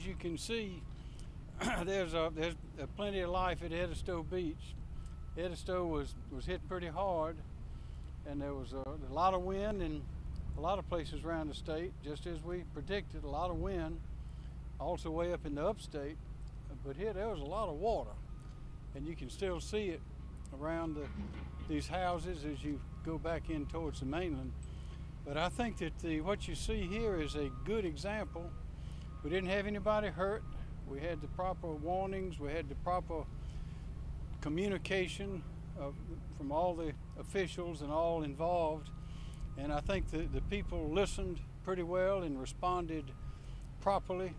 as you can see, there's plenty of life at Edisto Beach. Edisto was hit pretty hard, and there was a lot of wind in a lot of places around the state, just as we predicted, a lot of wind, also way up in the upstate. But here there was a lot of water, and you can still see it around these houses as you go back in towards the mainland. But I think that what you see here is a good example. We didn't have anybody hurt. We had the proper warnings. We had the proper communication from all the officials and all involved. And I think the people listened pretty well and responded properly.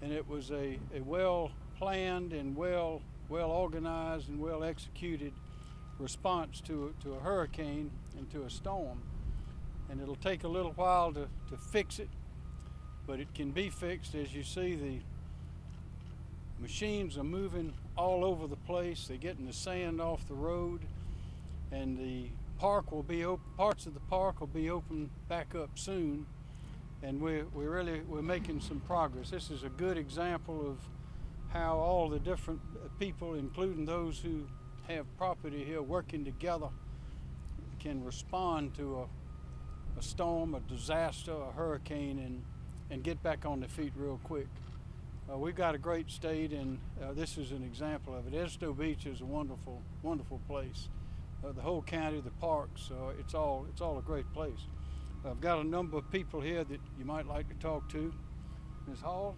And it was a well-planned and well organized and well executed response to a hurricane and to a storm. And it'll take a little while to fix it, but it can be fixed. As you see, the machines are moving all over the place. They're getting the sand off the road, and the park will be open. Parts of the park will be open back up soon, and we're making some progress. This is a good example of how all the different people, including those who have property here, working together, can respond to a storm, a disaster, a hurricane, and get back on their feet real quick. We've got a great state, and this is an example of it. Edisto Beach is a wonderful, wonderful place. The whole county, the parks, it's all a great place. I've got a number of people here that you might like to talk to. Ms. Hall,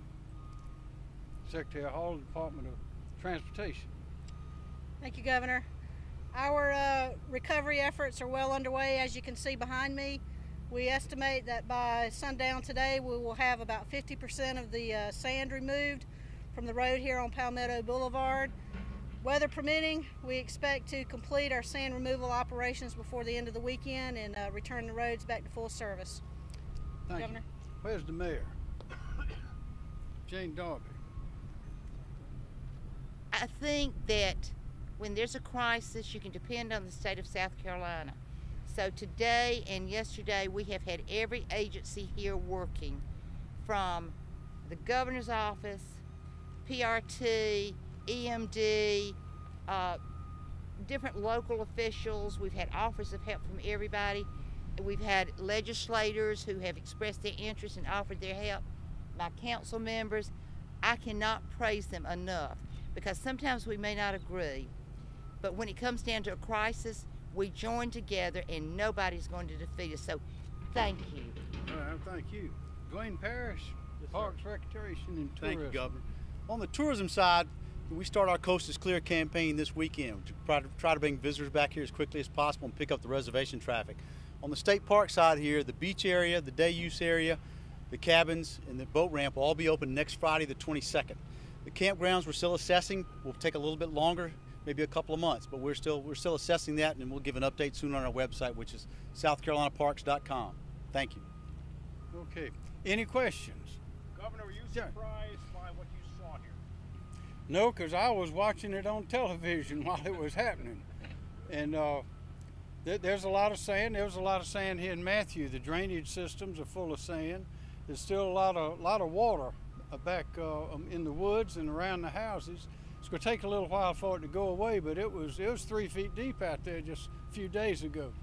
Secretary Hall, Department of Transportation. Thank you, Governor. Our recovery efforts are well underway, as you can see behind me. We estimate that by sundown today we will have about 50% of the sand removed from the road here on Palmetto Boulevard. Weather permitting, we expect to complete our sand removal operations before the end of the weekend and return the roads back to full service. Thank Governor. you. Where's the mayor? Jane Darby. I think that when there's a crisis, you can depend on the state of South Carolina. So today and yesterday, we have had every agency here working, from the governor's office, PRT, EMD, different local officials. We've had offers of help from everybody. We've had legislators who have expressed their interest and offered their help. My council members, I cannot praise them enough, because sometimes we may not agree, but when it comes down to a crisis, we join together and nobody's going to defeat us. So thank you. Thank you. Dwayne Parrish, Parks, Recreation, and Tourism. Thank you, Governor. On the tourism side, we start our Coast is Clear campaign this weekend to try to bring visitors back here as quickly as possible and pick up the reservation traffic. On the state park side here, the beach area, the day use area, the cabins, and the boat ramp will all be open next Friday, the 22nd. The campgrounds we're still assessing will take a little bit longer, maybe a couple of months, but we're still assessing that, and we'll give an update soon on our website, which is southcarolinaparks.com. Thank you. Okay. Any questions? Governor, were you surprised by what you saw here? No, because I was watching it on television while it was happening. And there's a lot of sand. There was a lot of sand here in Matthew. The drainage systems are full of sand. There's still a lot of water back in the woods and around the houses. It's going to take a little while for it to go away, but it was 3 feet deep out there just a few days ago.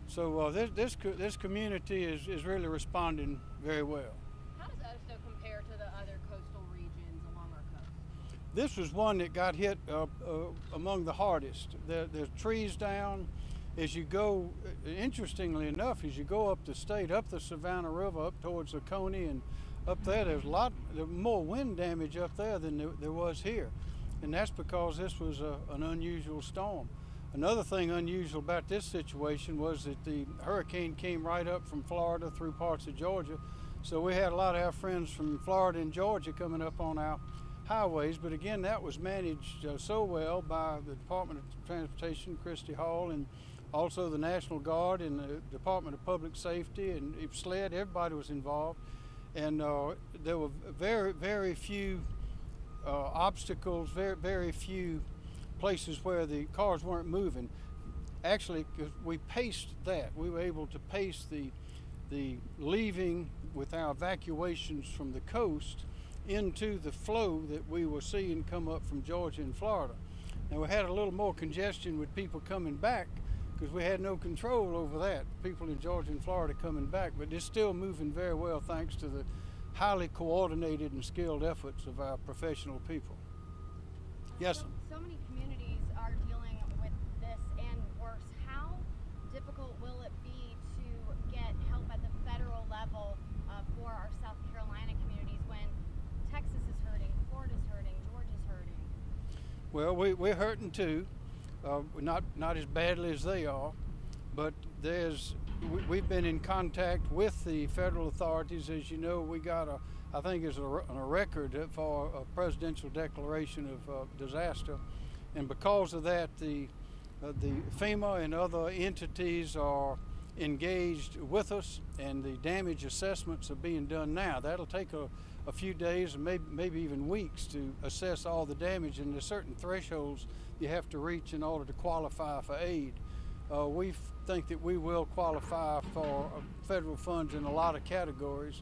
So this community is really responding very well. How does Edisto compare to the other coastal regions along our coast? This was one that got hit among the hardest. There's trees down. As you go, interestingly enough, as you go up the state, up the Savannah River, up towards Oconee, and up there's more wind damage up there than there was here. And that's because this was an unusual storm. Another thing unusual about this situation was that the hurricane came right up from Florida through parts of Georgia. So we had a lot of our friends from Florida and Georgia coming up on our highways. But again, that was managed so well by the Department of Transportation, Christy Hall, and also the National Guard and the Department of Public Safety and SLED. Everybody was involved. And there were very, very few obstacles, very few places where the cars weren't moving. Actually, we paced that. We were able to pace the leaving with our evacuations from the coast into the flow that we were seeing come up from Georgia and Florida. Now we had a little more congestion with people coming back because we had no control over that, people in Georgia and Florida coming back, but it's still moving very well thanks to the highly coordinated and skilled efforts of our professional people. Yes? So many communities are dealing with this and worse. How difficult will it be to get help at the federal level for our South Carolina communities when Texas is hurting, Florida's hurting, Georgia's hurting? Well, we're hurting too, not as badly as they are, but we've been in contact with the federal authorities. As you know, we got I think it's a record for a presidential declaration of disaster, and because of that, the FEMA and other entities are engaged with us, and the damage assessments are being done now. That'll take a few days and maybe even weeks to assess all the damage, and there's certain thresholds you have to reach in order to qualify for aid. We think that we will qualify for federal funds in a lot of categories,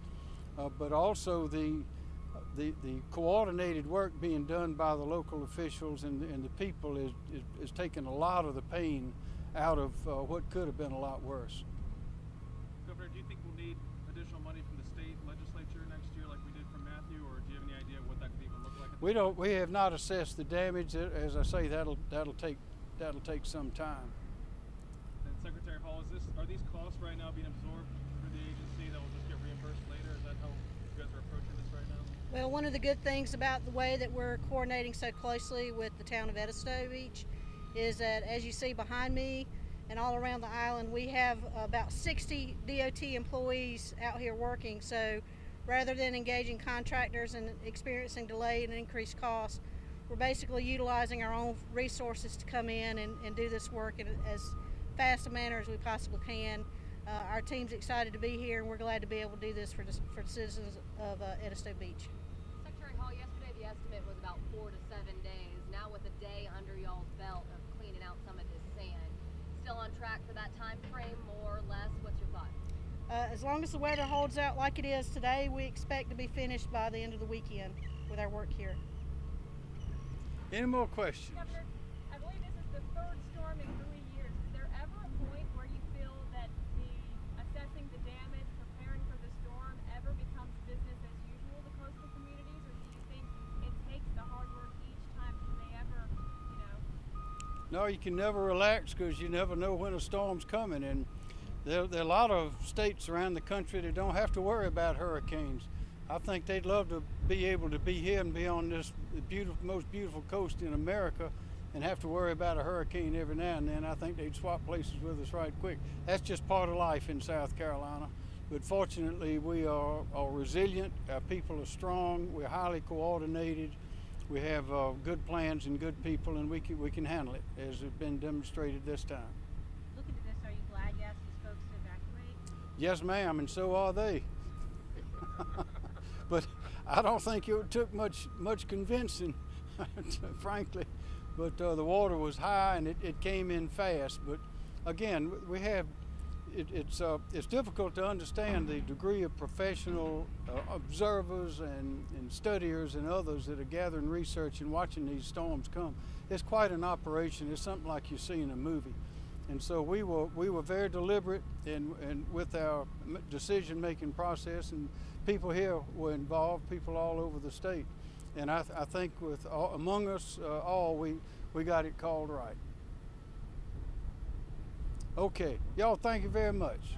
but also the coordinated work being done by the local officials and the people is taking a lot of the pain out of what could have been a lot worse. Governor, do you think we'll need additional money from the state legislature next year like we did from Matthew, or do you have any idea what that could even look like? We have not assessed the damage. As I say, that'll take some time. And Secretary Hall, are these costs right now being absorbed through the agency that will just get reimbursed later? Is that how you guys are approaching this right now? Well, one of the good things about the way that we're coordinating so closely with the town of Edisto Beach is that, as you see behind me and all around the island, we have about 60 DOT employees out here working. So rather than engaging contractors and experiencing delay and increased costs, we're basically utilizing our own resources to come in and do this work in as fast a manner as we possibly can. Our team's excited to be here, and we're glad to be able to do this for the citizens of Edisto Beach. Secretary Hall, yesterday the estimate was about 4 to 7 days. Now with a day under y'all's belt of cleaning out some of this sand, still on track for that time frame, more or less? What's your thought? As long as the weather holds out like it is today, we expect to be finished by the end of the weekend with our work here. Any more questions? Governor, I believe this is the third storm in 3 years. Is there ever a point where you feel that assessing the damage, preparing for the storm, ever becomes business as usual to coastal communities, or do you think it takes the hard work each time? Can they ever, No, you can never relax because you never know when a storm's coming, and there are a lot of states around the country that don't have to worry about hurricanes. I think they'd love to be able to be here and be on this most beautiful coast in America and have to worry about a hurricane every now and then. I think they'd swap places with us right quick. That's just part of life in South Carolina. But fortunately, we are resilient. Our people are strong. We're highly coordinated. We have good plans and good people, and we can handle it, as has been demonstrated this time. looking at this, are you glad you asked these folks to evacuate? Yes, ma'am, and so are they. But I don't think it took much convincing, frankly. But the water was high and it came in fast. But again, we have it's difficult to understand the degree of professional observers and studiers and others that are gathering research and watching these storms come. It's quite an operation. It's something like you see in a movie. And so we were very deliberate in with our decision-making process, and people here were involved, people all over the state. And I think among us all, we got it called right. Okay, y'all, thank you very much.